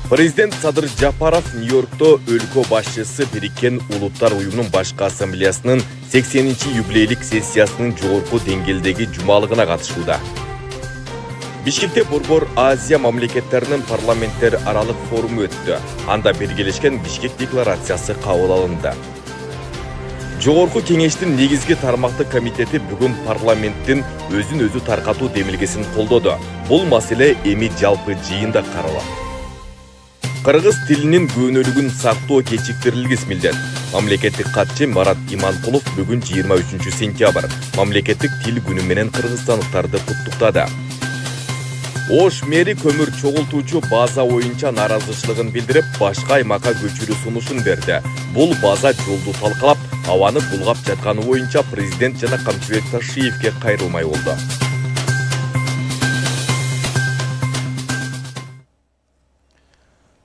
Президент Садыр Жапаров Нью-Йоркто өлкө башчысы Бириккен Улуттар уюмунун башкы ассамблеясынын 80-чи юбилейлик сессиясынын жогорку деңгээлдеги жумалыгына катышууда. Бишкекте Борбор Азия мамлекеттеринин парламенттер аралык форуму өттү. Анда биргелешкен Бишкек декларациясы кабыл алынды. Жогорку кеңештин негизги тармактык комитети бүгүн парламенттин өзүн өзү таркатуу демилгесин колдоду. Бул маселе эми жалпы жыйында каралат. Кыргыз тилинин көөнөлүгүн сактоо кечиктирилгис милдет. Мамлекеттик катчы Марат Иманкулов бүгүн 23 сентябрь мамлекеттик тил күнү менен кыргызстандыктарды куттуктады. Ош мэри көмүр чогултуучу база боюнча нааразычылыгын билдирип, башка аймакка көчүүрү сунушун берди. Бул база жолду талкалап, абаны булгап жатканы боюнча президент жана Камчыбек Ташиевке кайрылмай болду.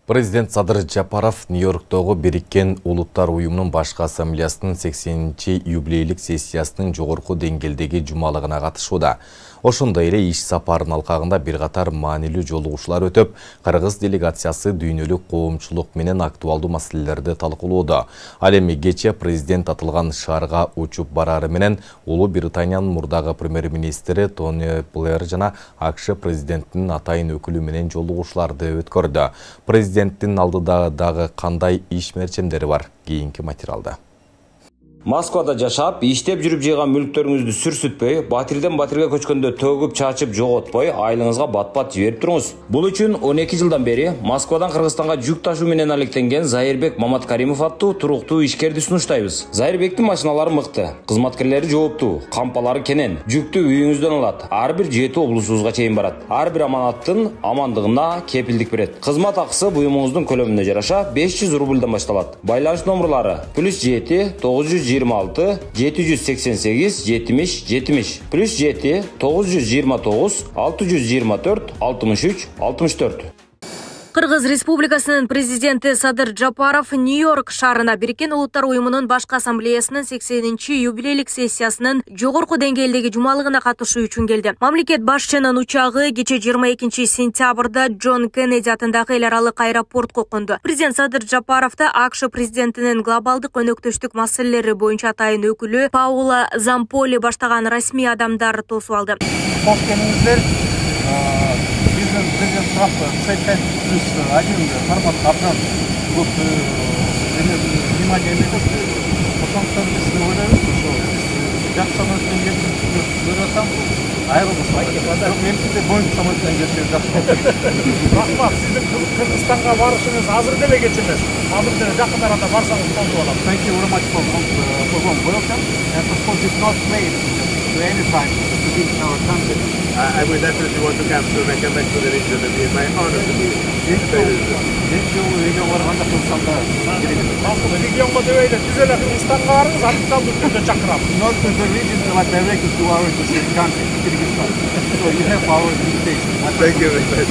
Президент Садыр Жапаров Нью-Йорктогу Бириккен Улуттар уюмунун башкы ассамблеясынын 80-чи юбилейлик сессиясынын жогорку деңгээлдеги жумалыгына катышууда. Ошондой эле иш сапарынын алкагында бир катар маанилүү жолугушуулар өтүп, Кыргыз делегациясы дүйнөлүк коомчулук менен актуалдуу маселелерди талкуулоодо. Ал эми кече президент атылган шаарга учуп барары менен Улуу Британиянын мурдагы премьер-министри Тони Блэр жана АКШ президентинин атайын өкүлү менен жолугушууларды өткөрдү. Президенттин алдыда дагы кандай иш мерчемдери бар? Кийинки материалда. Москвада жашап, иштеп жүрүп жыйган мүлктөрүңүздү сүрсүтпөй, батирден батирге көчкөндө төгүп чачып жоготпой, айлыңызга бат-бат жиберип туруңуз. Бул үчүн 12 жылдан бери Москвадан Кыргызстанга жүк ташуу менен алектенген Зайырбек Маматкаримов аттуу туруктуу ишкерди сунуштайбыз. Зайырбектин машиналары мыкты, кызматкерлери жооптуу, кампалары кенен, жүктү үйүңүздөн алат. Ар бир 7 облусубузга чейин барат. Ар бир аманаттын амандыгына кепилдик берет. Кызмат акысы буюмуңуздун көлөмүнө жараша 500 рубльдан башталат. Байланыш номерлары +7 926 788 70 70 +7 929 624 63 64. Кыргыз Республикасынын президенти Садыр Жапаров Нью-Йорк шаарына Бириккен Улуттар уюмунун башкы ассамблеясынын 80-чи юбилейлик сессиясынын жогорку деңгээлдеги жумалыгына катышуу үчүн келди. Мамлекет башчынын учагы кече 22 сентябрда Джон Кеннеди атындагы эл аралык аэропортко конду. Президент Садыр Жапаровду АКШ президентинин глобалдык өнөктөштүк маселелери боюнча атайын өкүлү Паула Замполи баштаган расмий адамдар тосуп алды. Кош келиңиздер. Президент Трамп C5+1 формат абдан көп внимание берет. Ошондуктан биз ойлойбуз, ошо жакшы самолеттен көрүп атам, айрылбыз. Мен сизде Боинг самолеттен келсеңиз жакшы болот. Рахмат, сиздин Кыргызстанга барышыңыз азыр деле кеч эмес. Азыр деле жакын арада барсаңыз болду болот. Thank you very much for warm welcome. And of course it's not late to any time to visit our country. I would definitely want to come to and come back to the region and be my honor to be регионго дебейли түз эле Кыргызстанга барыңыз, официалдуу түрдө чакырам. Not to the region but directly to our country, Kyrgyzstan. So you have our invitation. Thank you very much.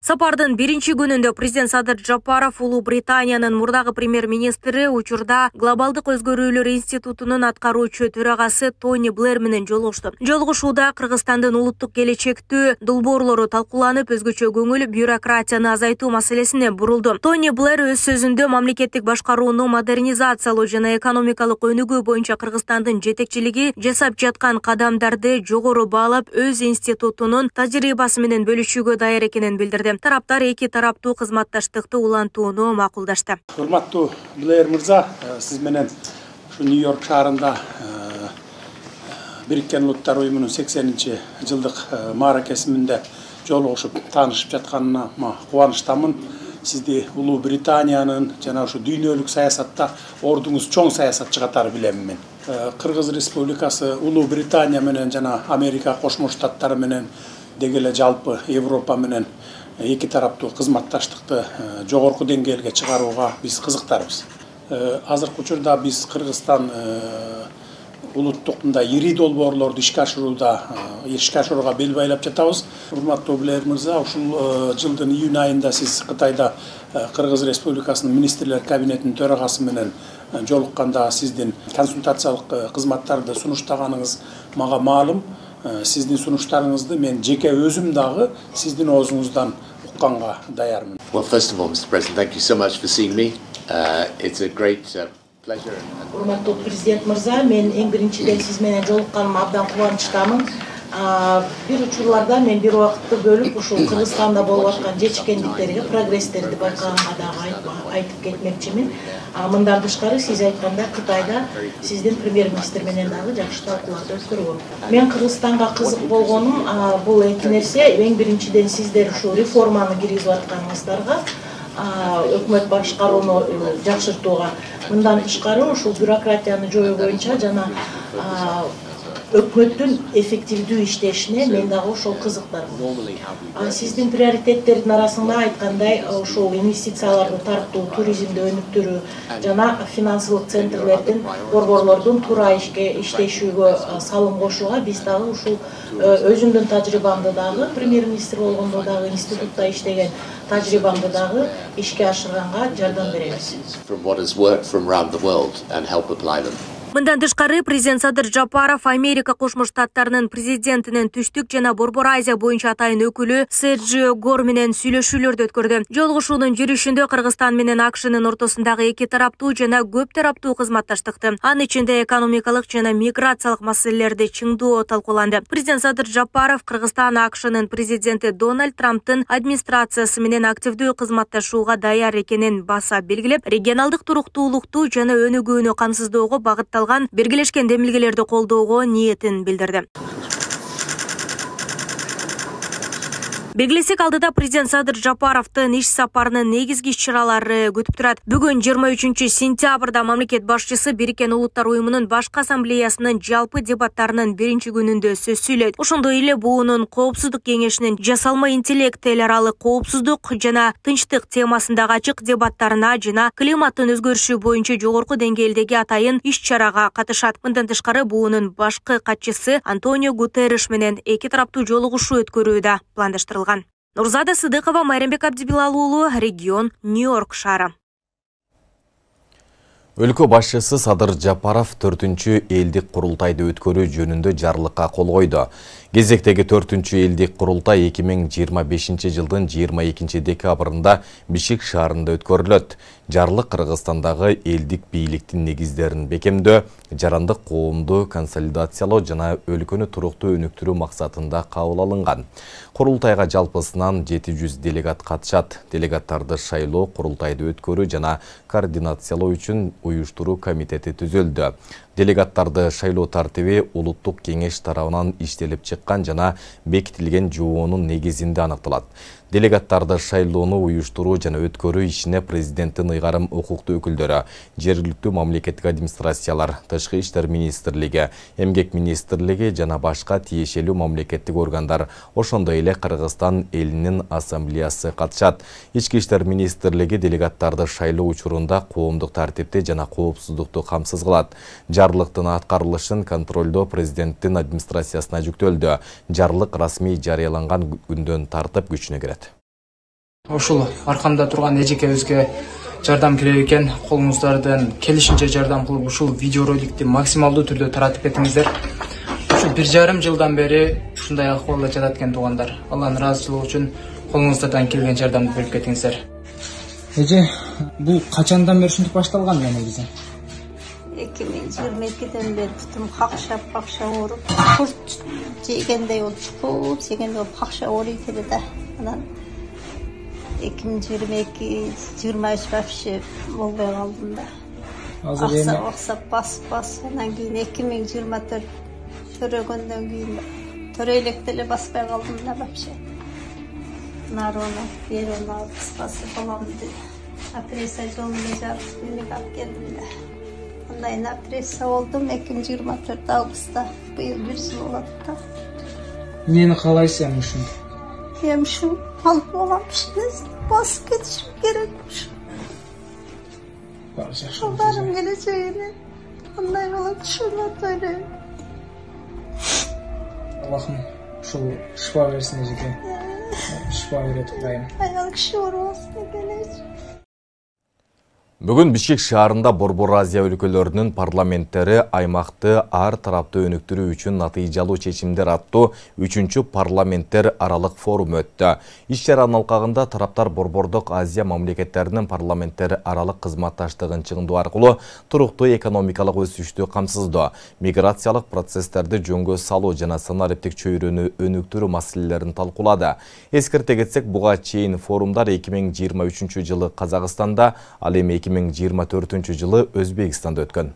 Сапардын биринчи күнүндө президент Садыр Жапаров Улуу Британиянын мурдагы премьер-министри учурда Глобалдык өзгөрүүлөр институтунун аткаруучу төрагасы Тони Блэр менен жолугушту. Жолугушууда Кыргызстандын улуттук келечектүү долбоорлору талкууланып, өзгөчө көңүл бюрократияны азайтуу маселесине бурулду. Тони Блэр өз сөзүндө мамлекеттик башкарууну модернизациялоо жана экономикалык өнүгүү боюнча Кыргызстандын жетекчилиги жасап жаткан кадамдарды жогору баалап, өз институтунун тажрыйбасы менен бөлүшүүгө даяр экенин билдирди. Тараптар эки тараптуу кызматташтыкты улантууну макулдашты. Урматтуу Блэр мырза, сиз менен ушу Нью-Йорк шаарында Бириккен Улуттар уюмунун 80-чи жылдык мааракесинде жолугушуп, таанышып жатканына кубанычтамын. Сизди Улуу Британиянын жана ушу дүйнөлүк саясатта ордуңуз чоң саясатчы катары билем мен. Кыргыз Республикасы Улуу Британия менен жана Америка Кошмо Штаттары менен деги эле жалпы Европа менен эки тараптуу кызматташтыкты жогорку деңгээлге чыгарууга биз кызыктарбыз. Азыркы учурда биз Кыргызстан улуттук мындай ири долбоорлорду ишке ашырууга бел байлап жатабыз. Урматтуу Блэр мырза, ушул жылдын июнь айында сиз Кытайда Кыргыз Республикасынын министрлер кабинетинин төрагасы менен жолукканда сиздин консультациялык кызматтарды сунуштаганыңыз мага маалым. Сиздин сунуштарыңызды мен жеке өзүм дагы сиздин оозуңуздан укканга даярмын. Well, first of all, Mr. President, thank you so much for seeing me. It's a great pleasure. Урматтуу президент мырза, мен эң биринчиден сиз менен жолукканыма абдан кубанычтамын. Бир учурларда мен бир убакытты бөлүп ушул Кыргызстанда болуп аткан жетишкендиктерге, прогресстерди байкаганга дагы айтып кетмекчимин. Мындан тышкары сиз айтканда Кытайда сиздин премьер-министр менен дагы жакшы талкууларды өткөргөн. Мен Кыргызстанга кызык болгонум бул эки нерсе. Эң биринчиден сиздер ушул реформаны киргизип атканыңыздарга, өкмөт башкарууну жакшыртууга, мындан тышкары ушул бюрократияны жоюу боюнча жана өкмөттүн эффективдүү иштешине мен дагы ошол кызыктармын. Сиздин приоритеттердин арасында айткандай ошол инвестицияларды тартуу, туризмди өнүктүрүү жана финансылык центрлердин, борборлордун туура иштешүүгө салым кошууга биз дагы ушул өзүмдүн тажрыйбамды дагы премьер-министр болгондо дагы институтта иштеген тажрыйбамды дагы ишке ашырганга жардам беребиз. From what has worked from around the world and help apply them. Мындан тышкары президент Садыр Жапаров Америка Кошмо Штаттарынын президентинин Түштүк жана Борбор Азия боюнча атайын өкүлү Серджио Гор менен сүйлөшүүлөрдү өткөрдү. Жолугушуунун жүрүшүндө Кыргызстан менен АКШнын ортосундагы эки тараптуу жана көп тараптуу кызматташтыкты, анын ичинде экономикалык жана миграциялык маселелерди чыңдоо талкууланды. Президент Садыр Жапаров Кыргызстан АКШнын президенти Дональд Трамптын администрациясы менен активдүү кызматташууга даяр экенин баса белгилеп, регионалдык туруктуулукту жана өнүгүүнү камсыздоого багытталган бергилешкен демилгелерди колдоого ниетин билдирди. Белгилесек, алдыда президент Садыр Жапаровдун иш сапарынын негизги иш-чаралары күтүп турат. Бүгүн 23-сентябрда мамлекет башчысы Бириккен Улуттар уюмунун башкы ассамблеясынын жалпы дебаттарынын биринчи күнүндө сөз сүйлөйт. Ошондой эле буунун коопсуздук кеңешинин жасалма интеллект эл аралык коопсуздук жана тынчтык темасындагы ачык дебаттарына жана климаттын өзгөрүшү боюнча жогорку деңгээлдеги атайын иш-чарага катышат. Мындан тышкары буунун башкы катчысы Антонио Гутерриш менен эки тараптуу жолугушуу өткөрүү да пландаштырылган. Нурзада Сыдыкова, Майрамбек Абдибилалуулу, регион, Нью-Йорк шаары. Өлкө башчысы Садыр Жапаров 4-чү элдик курултайды өткөрүү жөнүндө жарлыкка кол койду. Кезектеги 4-чү элдик курултай 2025 жылдын 22 декабрында Бишкек шаарында өткөрүлөт. Жарлык Кыргызстандагы элдик бийликтин негиздерин бекемдөө, жарандык коомду консолидациялоо жана өлкөнү туруктуу өнүктүрүү максатында кабыл алынган. Курултайга жалпысынан 700 делегат катышат. Делегаттарды шайлоо, курултайды өткөрүү жана координациялоо үчүн уюштуруу комитети түзүлдү. Делегаттарды шайлоо тартиби улуттук кеңеш тарабынан иштелип чыккан жана бекитилген жоонун негизинде аныкталат. Делегаттарды шайлоону уюштуруу жана өткөрүү ишине президенттин ыйгарым укуктуу өкүлдөрү, жергиликтүү мамлекеттик администрациялар, Тышкы иштер министрлиги, Эмгек министрлиги жана башка тиешелүү мамлекеттик органдар, ошондой эле Кыргызстан элинин ассамблеясы катышат. Ички иштер министрлиги делегаттарды шайлоо учурунда коомдук тартипти жана коопсуздукту камсыз кылат. Жарлыктын аткарылышын контролдоо президенттин администрациясына жүктөлдү. Жарлык расмий жарыяланган күндөн тартып күчүнө кирет. Ошол аркамда турган эжекебизге жардам керек экен. Колуңуздардан келишинче жардам кылып ушул видеороликти максималдуу түрдө таратып кетиңиздер. Ушу 1,5 жылдан бери ушундай акыбалда жатат экен туугандар. Алланын ыраазычылыгы үчүн колуңуздардан келген жардамды берип кетиңиздер. Эже, бул качандан бери ушинтип башталган негизи? 2022'den beri tutum kakşa olup, kurt çekende yol çıkıp, çekende yol kakşa oluyor tabi de. 2022-23 vafşı olmaya kaldım da. Aksa bas, ondan keyin 2024 törögönden keyin töreylekleri basmaya kaldım da vafşı. Nar ona, yer ona, kıskası falan dedi. Apresaj olmayacak, beni kap geldim de. Ondan apresa oldum 2024 Ağustos'ta, bu yıl 1 yıl oladı da. Neni kalaysan uşun? Hem şu alıp olamışsınız, basıp geçişim gerekmiş. Onların geleceğini, ondan yola düşünmek öyle. Allah'ım şu şifa versin Ecik'e. Şifa veretip dayım. Ayağlık şifa olsun geleceğim. Бүгін Бишкек шаарында Борбор Азия өлкөлөрүнүн парламенттери аймакты ар тарапты өнүктүрүү үчүн натыйжалуу чечимдер аттуу 3-чү парламенттер аралык форум өттү. Иш чаранын алкагында тараптар Борбордук Азия мамлекеттеринин парламенттери аралык кызматташтыгын чыгындоо аркылуу туруктуу экономикалык өсүштү камсыздоо, миграциялык процесстерди жөнгө салуу жана санариптик чөйрөнү өнүктүрүү маселелерин талкуулады. Эскерте кетсек, буга чейин форумдар 2023 жылы Казакстанда, ал эми 2024 жылы Өзбекстанда өткөн.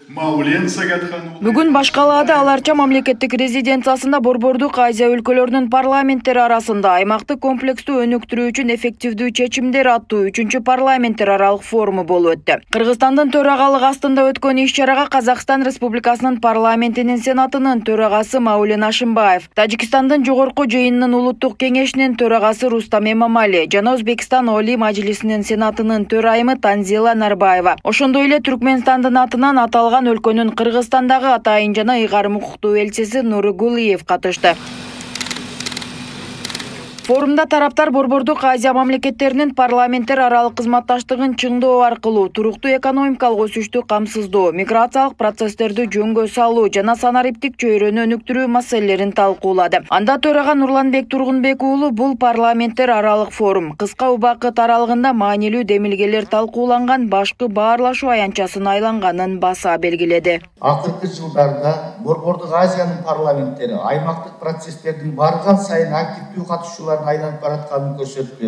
Бүгүн Башкалаада Аларча мамлекеттик резиденциясында Борбордук Азия өлкөлөрүнүн парламенттери арасында аймакты комплекстүү өнүктүрүү үчүн эффективдүү чечимдер аттуу 3-чү парламенттер аралык форуму болуп өттү. Кыргызстандын төрагалыгы астында өткөн иш чарага Казакстан Республикасынын парламентинин сенатынын төрагасы Маулен Ашимбаев, Тажикстандын жогорку жыйынынын улуттук кеңешинин төрагасы Рустам Эмомали жана Өзбекстан Олий Мажлисинин сенатынын төрайымы Танзила Нарбаева, ошондой эле Түркмөнстандын атынан аталган өлкөнүн Кыргызстандагы атайын жана ыйгарым укуктуу элчиси Нургулиев катышты. Форумда тараптар Борбордук Азия мамлекеттеринин парламенттер аралык кызматташтыгын чыңдоо аркылуу туруктуу экономикалык өсүштү камсыздоо, миграциялык процесстерди жөнгө салуу жана санариптик чөйрөнү өнүктүрүү маселелерин талкуулады. Анда төрага Нурланбек Тургунбек уулу бул парламенттер аралык форум кыска убакыт аралыгында маанилүү демилгелер талкууланган башкы баарлашуу аянтчасын айланганын баса белгиледи. Акыркы жылдарда Борбордук Азиянын парламенттери аймактык процесстердин барган сайын активдүү катышуулар айланып баратканын көрсөттү.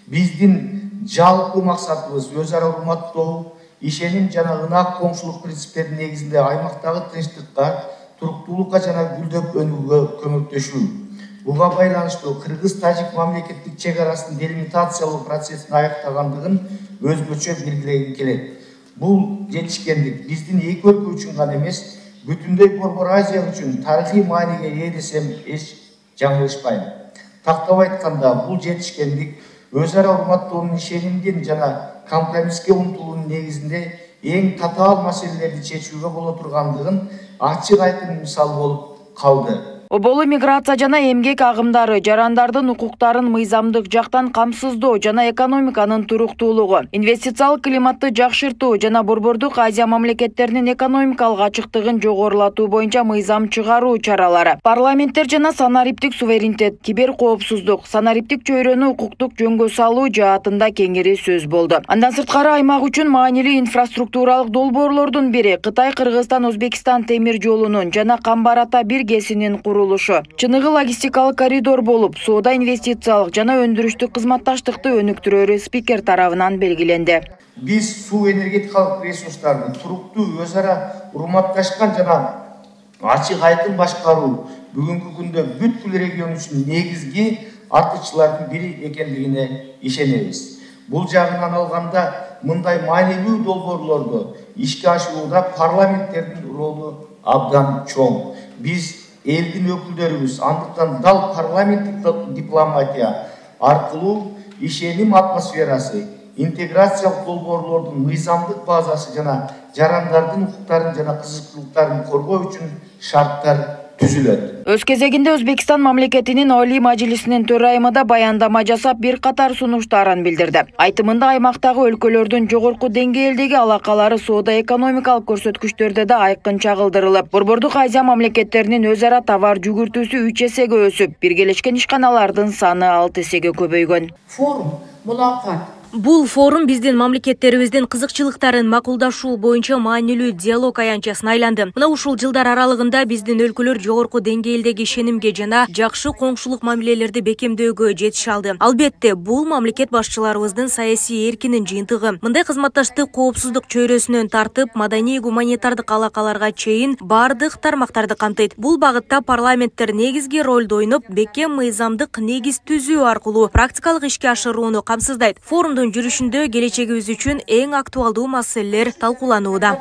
Биздин жалпы максатыбыз өз ара урматтоо, ишеним жана ынак коңшулук принциптеринин негизинде аймактагы тынчтыкка, туруктуулукка жана гүлдөп өнүүгө көмөктөшүү. Буга байланыштуу Кыргыз-Тажик мамлекеттик чек арасын делимитациялоо процессин аяктагандыгын өзгөчө белгилегим келет. Бул жетишкендик биздин эки өлкө үчүн гана эмес, бүтүндөй Борбор Азия үчүн тарыхый мааниге ээ десем эч жаңылышпайм. Тактап айтканда, бул жетишкендик өз ара урматтоонун, ишенимдин жана компромисске умтулуунун негизинде эң татаал маселелерди чечүүгө боло тургандыгын ачык айкын мисал болуп калды. Оболу миграция жана эмгек агымдары жарандардын укуктарын мыйзамдык жактан камсыздоо жана экономиканын туруктуулугу, инвестициялык климатты жакшыртуу жана Борбордук Азия мамлекеттеринин экономикалык ачыктыгын жогорулатуу боюнча мыйзам чыгаруу чаралары, парламенттер жана санариптик суверенитет, кибер коопсуздук, санариптик чөйрөнү укуктук жөнгө салуу жаатында кеңири сөз болду. Андан сырткары аймак үчүн маанилүү инфраструктуралык долбоорлордун бири Кытай-Кыргызстан-Өзбекстан темир жолунун жана Камбар-Ата бир кесинин чыныгы логистикалык коридор болуп, соода, инвестициялык жана өндүрүштүк кызматташтыкты өнүктүрөөрү спикер тарабынан белгиленди. Биз суу энергетикалык ресурстарды туруктуу, өз ара урматташкан жана ачык айкын башкаруу бүгүнкү күндө бүткүл регион үчүн негизги артыкчылардын бири экендигине ишенебиз. Бул жагынан алганда мындай маанилүү долбоорлорду ишке ашырууда парламенттердин ролу абдан чоң. Биз элдин өкүлдөрүбүз андыктан дал парламенттик дипломатия аркылуу ишеним атмосферасы, интеграциялык долбоорлордун мыйзамдык базасы жана жарандардын укуктарын жана кызыкчылыктарын коргоо үчүн шарттар түзүлөт. Өз кезегинде Өзбекстан мамлекетинин Олий Мажлисинин төрайымы да баяндама жасап бир катар сунуштарын билдирди. Айтымында аймактагы өлкөлөрдүн жогорку деңгээлдеги алакалары соода экономикалык көрсөткүчтөрдө да айкын чагылдырылып, Борбордук Азия мамлекеттеринин өз ара товар жүгүртүүсү 3 эсеге өсүп, биргелешкен ишканалардын саны 6 эсеге көбөйгөн. Форум мулакат Бул форум биздин мамлекеттерибиздин кызыкчылыктарын макулдашуу боюнча маанилүү диалог аянтчасын айланды. Мына ушул жылдар аралыгында биздин өлкөлөр жогорку деңгээлдеги ишенимге жана жакшы коңшулук мамилелерди бекемдөөгө жетише алды. Албетте, бул мамлекет башчыларыбыздын саясий эркинин жыйынтыгы. Мындай кызматташтык коопсуздук чөйрөсүнөн тартып, маданий гуманитардык алакаларга чейин бардык тармактарды камтыйт. Бул багытта парламенттер негизги ролду ойноп, бекем мыйзамдык негиз түзүү аркылуу практикалык ишке ашырууну камсыздайт. Форумдун жүрүшүндө келечегибиз үчүн эң актуалдуу маселелер талкууланууда.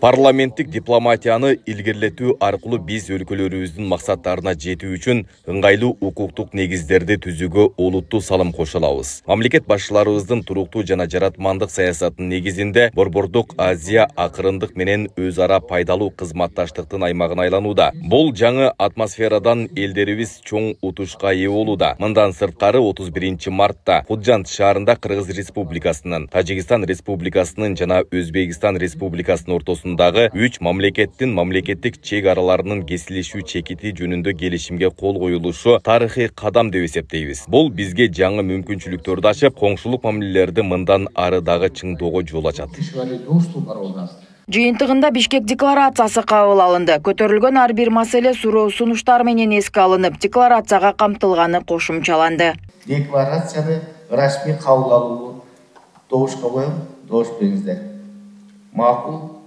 Парламенттик дипломатияны илгерлетүү аркылуу биз өлкөлөрүбүздүн максаттарына жетүү үчүн ыңгайлуу укуктук негиздерди түзүүгө олуттуу салым кошо алабыз. Мамлекет башчыларыбыздын туруктуу жана жаратмандык саясатынын негизинде Борбордук Азия акырындык менен өз ара пайдалуу кызматташтыктын аймагын айланууда. Бул жаңы атмосферадан элдерибиз чоң утушка ээ болууда. Мындан сырткары 31 мартта Худжанд шаарында Кыргыз Республикасынын, Тажикстан Республикасынын жана Өзбекстан Республикасынын ортосундагы 3 мамлекеттин мамлекеттик чек араларынын кесилишүү чекити жөнүндө келишимге кол коюлушу тарыхый кадам деп эсептейбиз. Бул бизге жаңы мүмкүнчүлүктөрдү ачып, коңшулук мамилелерди мындан ары дагы чыңдоого жол ачат. Жыйынтыгында Бишкек декларациясы кабыл алынды. Көтөрүлгөн ар бир маселе суроо сунуштар менен эске алынып, декларацияга камтылганы кошумчаланды. Декларацияны расмий кабыл алуу добушка коем, добуш бериңиздер. Макул.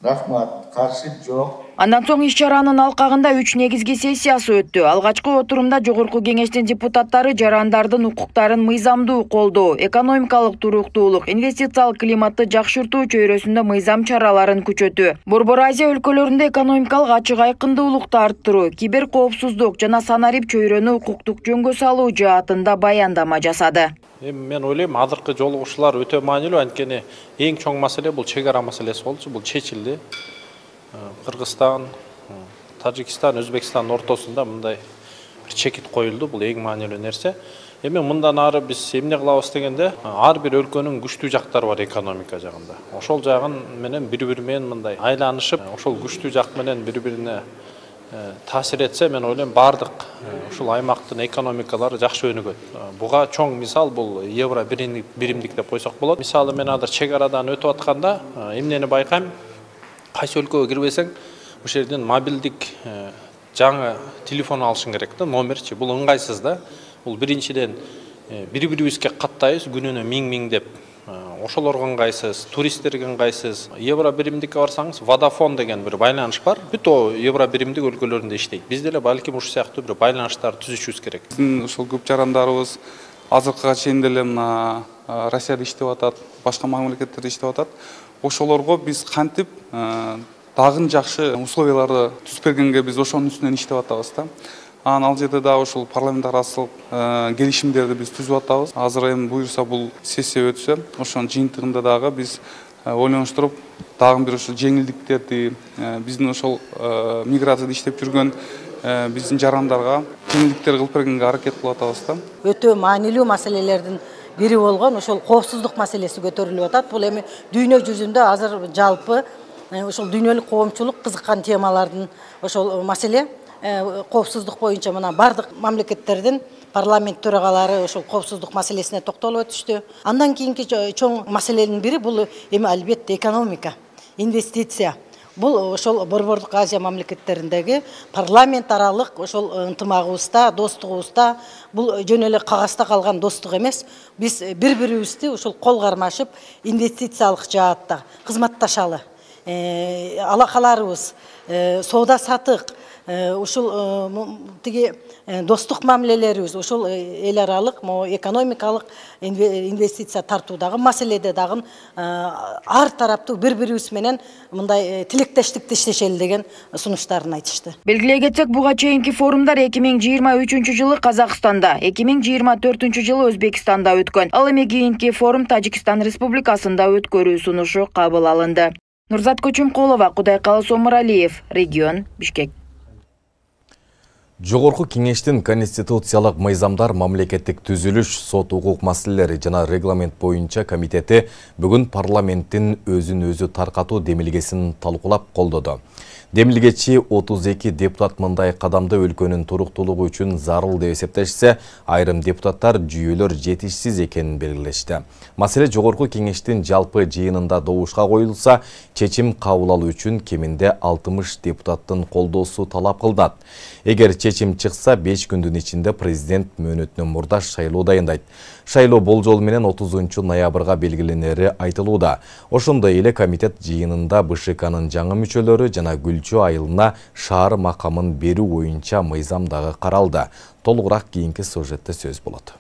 Рахмат, каршы жок. Андан соң иш-чаранын алкагында 3 негизги сессиясы өттү. Алгачкы отурумда Жогорку Кеңештин депутаттары жарандардын укуктарын мыйзамдуу колдоо, экономикалык туруктуулук, инвестициялык климатты жакшыртуу чөйрөсүндө мыйзам чараларын күчөтүү, Борбор Азия өлкөлөрүндө экономикалык ачык айкындуулукту арттыруу, кибер коопсуздук жана санарип чөйрөнү укуктук жөнгө салуу жаатында баяндама жасады. Мен ойлойм, азыркы жолугушуулар өтө маанилүү, анткени эң чоң маселе бул чек ара маселеси болчу, бул чечилди. Кыргызстан, Тажикстан, Өзбекстан ортосунда мындай бир чекит коюлду, бул эң маанилүү нерсе. Эми мындан ары биз эмне кылабыз дегенде, ар бир өлкөнүн күчтүү жактары бар экономика жагында. Ошол жагын менен бири-бири менен мындай айланышып, ошол күчтүү жак менен бири-бирине таасир этсе, мен ойлойм бардык ушул аймактын экономикалары жакшы өнүгөт. Буга чоң мисал бул евро биримдик деп койсок болот. Мисалы мен азыр чек арадан өтүп атканда эмнени байкайм? Кайсы өлкөгө кирбесең, ошол жерден мобилдик жаңы телефон алышың керек да, номерчи. Бул ыңгайсыз да. Бул биринчиден бири-бирибизге каттайбыз, күнүнө миң деп. Ошолорго ыңгайсыз, туристтерге ыңгайсыз. Евро биримдикке барсаңыз, Vodafone деген бир байланыш бар. Бүт о евро биримдик өлкөлөрүндө иштейт. Бизде эле балким ушул сыяктуу бир байланыштарды түзүшүбүз керек. Биздин ушул көп жарандарыбыз азыркыга чейин деле мына Россияда иштеп атат, башка мамлекеттерде иштеп атат. Ошолорго биз кантип дагы жакшы условияларды түзүп бергенге биз ошонун үстүнөн иштеп атабыз да. Ал жерде да ошол парламент арасылык келишимдерди биз түзүп атабыз. Азыр эми буюрса бул сессия өтсө, ошонун жыйынтыгында дагы биз ойлонуштуруп, дагы бир ошол жеңилдиктерди, биздин ошол миграцияда иштеп жүргөн биздин жарандарга жеңилдиктер кылып бергенге аракет кылып атабыз да. Өтө маанилүү маселелердин бири болгон ошол коопсуздук маселеси көтөрүлүп атат. Бул эми дүйнө жүзүндө азыр жалпы ошол дүйнөлүк коомчулук кызыккан темалардын ошол маселе коопсуздук боюнча мына бардык мамлекеттердин парламент төрагалары ошол коопсуздук маселесине токтолуп өтүштү. Андан кийинки чоң маселенин бири бул эми албетте экономика, инвестиция. Бул ошол Борбордук Азия мамлекеттериндеги парламент аралык ошол ынтымагыбызда, достугубузда, бул жөн эле кагазда калган достук эмес. Биз бири-бирибизди ошол кол кармашып, инвестициялык жаатта кызматташалы. Алакаларыбыз, соода сатык, ушул тиги достук мамилелерибиз, ушул эл аралык экономикалык инвестиция тартуудагы маселеде дагы ар тараптуу бири-бирибиз менен мындай тилектештикте иштешели деген сунуштарын айтышты. Белгилей кетсек, буга чейинки форумдар 2023 жылы Казакстанда, 2024 жылы Өзбекстанда өткөн. Ал эми кийинки форум Тажикстан Республикасында өткөрүү сунушу кабыл алынды. Нурзат Көчүмкулова, Кудайкалы Сомуралиев, регион, Бишкек. Жогорку Кеңештин конституциялык мыйзамдар, мамлекеттик түзүлүш, сот укук маселелери жана регламент боюнча комитети бүгүн парламенттин өзүн-өзү таркатуу демилгесин талкуулап колдоду. Демилгечи 32 депутат мындай кадамды өлкөнүн туруктуулугу үчүн зарыл деп эсептешсе, айрым депутаттар жүйөлөр жетишсиз экенин белгилешти. Маселе Жогорку Кеңештин жалпы жыйынында добушка коюлса, чечим кабыл алуу үчүн кеминде 60 депутаттын колдоосу талап кылынат. Эгер чечим чыкса, 5 күндүн ичинде президент мөөнөтүнөн мурда шайлоо дайындайт. Шайлоо болжол менен 30 ноябрга белгиленери айтылууда. Ошондой эле комитет жыйынында БШКнын жаңы мүчөлөрү жана Гүлчү айылына шаар макамын берүү боюнча мыйзам дагы каралды. Толугураак кийинки сюжетте сөз болот.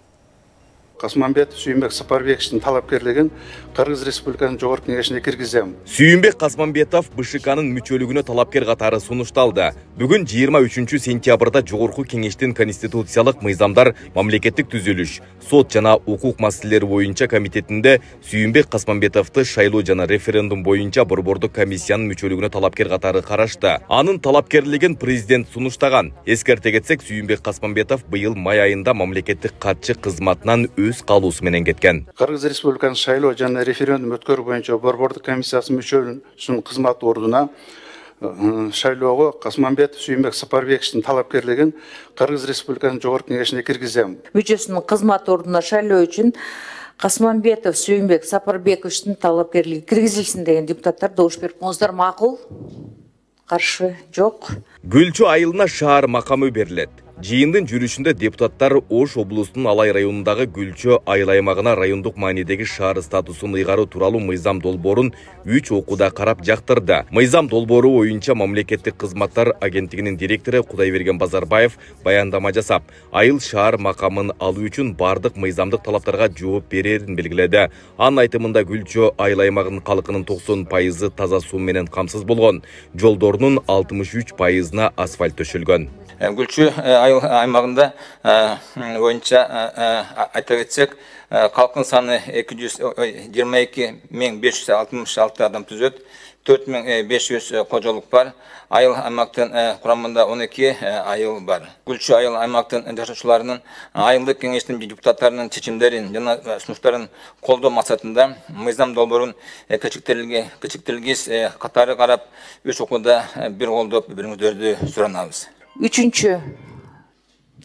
Касмамбетов Сүйүнбек Сапарбековичтин талапкерлигин Кыргыз Республикасынын Жогорку Кеңешине киргизем. Сүйүнбек Касмамбетов БШКнын мүчөлүгүнө талапкер катары сунушталды. Бүгүн 23 сентябрда Жогорку Кеңештин конституциялык мыйзамдар, мамлекеттик түзүлүш, сот жана укук маселелери боюнча комитетинде Сүйүнбек Касмамбетовду шайлоо жана референдум боюнча борбордук комиссиянын мүчөлүгүнө талапкер катары карашты. Анын талапкерлигин президент сунуштаган. Эскерте кетсек, Сүйүнбек Касмамбетов быйыл май айында мамлекеттик катчы кызматынан өз калуусу менен кеткен. Кыргыз Республикасынын шайлоо жана референдум өткөрүү боюнча борбордук комиссиясынын мүчөлүнүн кызмат ордуна шайлоого Касмамбетов Сүйүнбек Сапарбековичтин талапкерлигин Кыргыз Республикасынын Жогорку Кеңешине киргизем. Мүчөсүнүн кызмат ордуна шайлоо үчүн Касмамбетов Сүйүнбек Сапарбековичтин талапкерлиги киргизилсин деген депутаттар добуш берип коңуздар. Макул? Каршы жок. Гүлчү айылына шаар макамы берилет. Жыйындын жүрүшүндө депутаттар Ош облусунун Алай районундагы Гүлчү айыл аймагына райондук маанидеги шаар статусун ыйгаруу тууралуу мыйзам долбоорун 3 окууда карап жактырды. Мыйзам долбоору боюнча мамлекеттик кызматтар агенттигинин директору Кудайберген Базарбаев баяндама жасап, айыл шаар макамын алуу үчүн бардык мыйзамдык талаптарга жооп берерин белгиледи. Анын айтымында Гүлчү айыл аймагынын калкынын 90% таза суу менен камсыз болгон. Жолдордун 63%-на асфальт төшөлгөн. Гүлчү айыл аймагында боюнча айта кетсек, калкын саны 222.566 адам түзөт, 4.500 кожолук бар. Айыл аймактын курамында 12 айыл бар. Гүлчү айыл аймактын жашоочуларынын айылдык кеңештин депутаттарынын чечимдерин жана сунуштарын колдоо максатында мыйзам долбоорун кечиктирилгис катары карап 3 окууда бир колдоп бериңиздерди суранабыз. 3-чү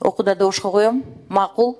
окууда добушка коем. Макул?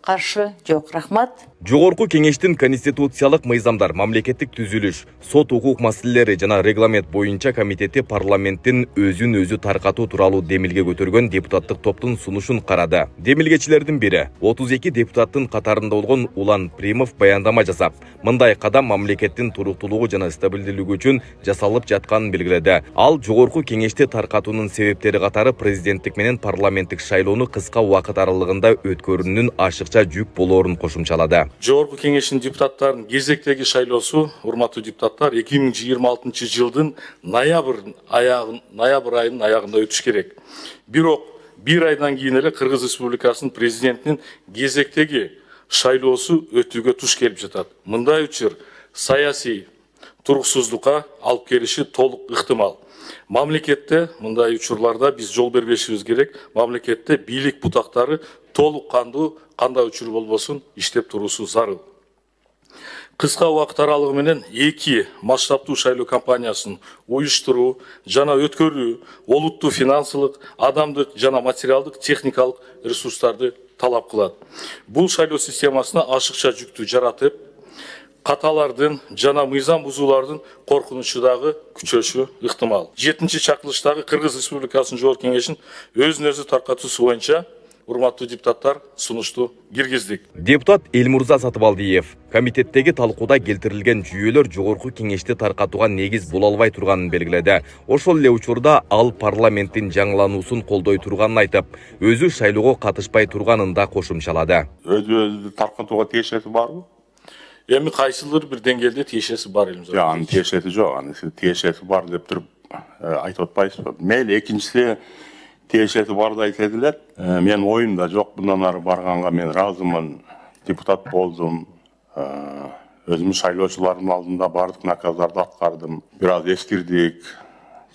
Каршы жок. Рахмат. Жогорку Кеңештин конституциялык мыйзамдар, мамлекеттик түзүлүш, сот укук маселелери жана регламент боюнча комитети парламенттин өзүн-өзү таркатуу тууралуу демилге көтөргөн депутаттык топтун сунушун карады. Демилгечилердин бири 32 депутаттын катарында болгон Улан Примов баяндама жасап, мындай кадам мамлекеттин туруктуулугу жана стабилдүүлүгү үчүн жасалып жатканын белгиледи. Ал Жогорку Кеңешти таркатуунун себептери катары президенттик менен парламенттик шайлоону кыска убакыт аралыгында өткөрүүнүн ашыкча жүк болоорун кошумчалады. Жогорку Кеңештин депутаттарынын кезектеги шайлоосу, урматтуу депутаттар, 2026 жылдын ноябрь айынын аягында өтүш керек. Бирок бир айдан кийин эле Кыргыз Республикасынын президентинин кезектеги шайлоосу өтүүгө туш келип жатат. Мындай учур саясий туруксуздукка алып келиши толук ыктымал. Мамлекетте мындай учурларда биз жол бербешибиз керек. Мамлекетте бийлик бутактары толук кандуу, кандай учур болбосун иштеп туруусу зарыл. Кыска убакыт аралыгы менен 2 масштабтуу шайлоо кампаниясын уюштуруу жана өткөрүү олуттуу финансылык, адамдык жана материалдык техникалык ресурстарды талап кылат. Бул шайлоо системасына ашыкча жүктү жаратып, каталардын жана мыйзам бузуулардын коркунучу дагы күчөшү ыктымал. 7-чакырылыштагы Кыргыз Республикасынын Жогорку Кеңешин өзүн-өзү таркатуусу боюнча урматтуу депутаттар сунушту киргиздик. Депутат Элмурза Сатыбалдиев комитеттеги талкууда келтирилген жүйөлөр Жогорку Кеңешти таркатууга негиз боло албай турганын белгиледи. Ошол эле учурда ал парламенттин жаңылануусун колдой турганын айтып, өзү шайлоого катышпай турганын да кошумчалады. Өзү таркатууга тиешеси барбы? Эми кайсылыр бир деңгээлде тиешеси бар элимиз. Аны тиешеси жок, аны тиешеси бар деп туруп айтып атпайсызбы? Мейли, экинчиси тиешеси барды айтып элет. Мен оюмда жок, мындан ары барганга мен ыраазымын. Депутат болдум. Өзүм шайлоочулардын алдында бардык наказдарды аткардым. Бир аз эскирдик.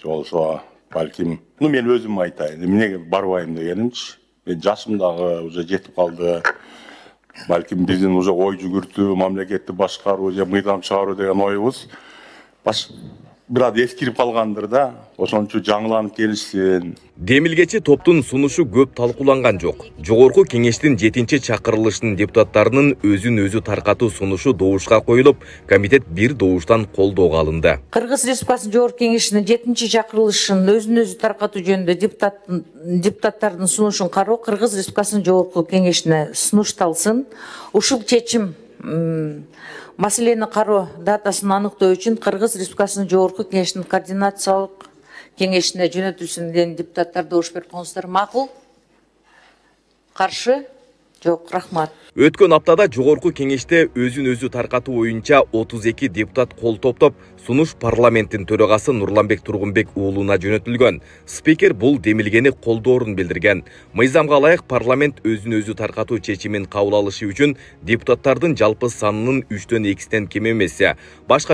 Жолсо балким. Мен өзүм айтайын. Эмнеге барбайм дегенимчи. Мен жашым дагы уже жетип калды. Балким биздин уже ой жүгүртүү, мамлекетти башкаруу же мыйзам чыгаруу деген оюбуз бир аз эскирип калгандыр да. Ошон үчүн жаңыланып келишсин. Демилгечи топтун сунушу көп талкууланган жок. Жогорку Кеңештин 7-чакырылышынын депутаттарынын өзүн-өзү таркатуу сунушу добушка коюлуп, комитет бир добуштан колдоого алынды. Кыргыз Республикасынын Жогорку Кеңешинин 7-чакырылышынын өзүн-өзү таркатуу жөнүндө депутаттардын сунушун кароо Кыргыз Республикасынын Жогорку Кеңешине сунушталсын. Ушул чечим маселени кароо датасын аныктоо үчүн Кыргыз Республикасынын Жогорку Кеңешинин координациялык кеңешине жөнөтүлсүн деген депутаттар добуш берип коңуздар. Макул? Каршы? Жок, рахмат. Өткөн аптада жогорку кеңеште өзүн өзү таркатуу боюнча 32 депутат кол топтоп, сунуш парламенттин төрагасы Нурланбек Тургунбек уулуна жөнөтүлгөн. Спикер бул демилгени колдоорун билдирген. Мыйзамга ылайык парламент өзүн өзү таркатуу чечимин кабыл алышы үчүн депутаттардын жалпы санынын 3/2 кем эмес. Башка